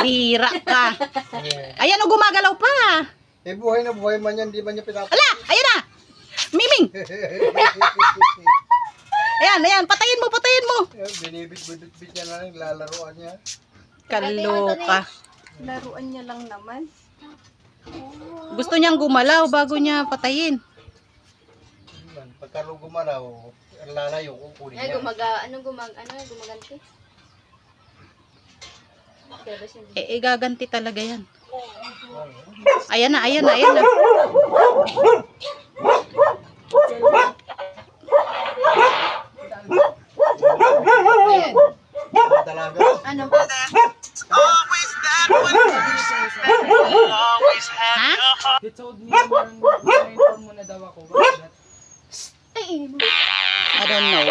Pambira ka. Ayan o, gumagalaw pa. Eh, buhay na buhay man yan, di ba niya pinapatay? Ala, ayan na. Miming. Ayan, patayin mo. Binibit-bit niya na lang, lalaroan niya. Kaloka. Laruan niya lang naman. Gusto niyang gumalaw bago niya patayin. Pagka gumalaw, lalayo, kukunin Ay, niya. gumaganti? Igaganti talaga yan. Ayan na. Dalaga. Ano? Ha? He told me na inform mo na daw ako. Bakit? I don't know.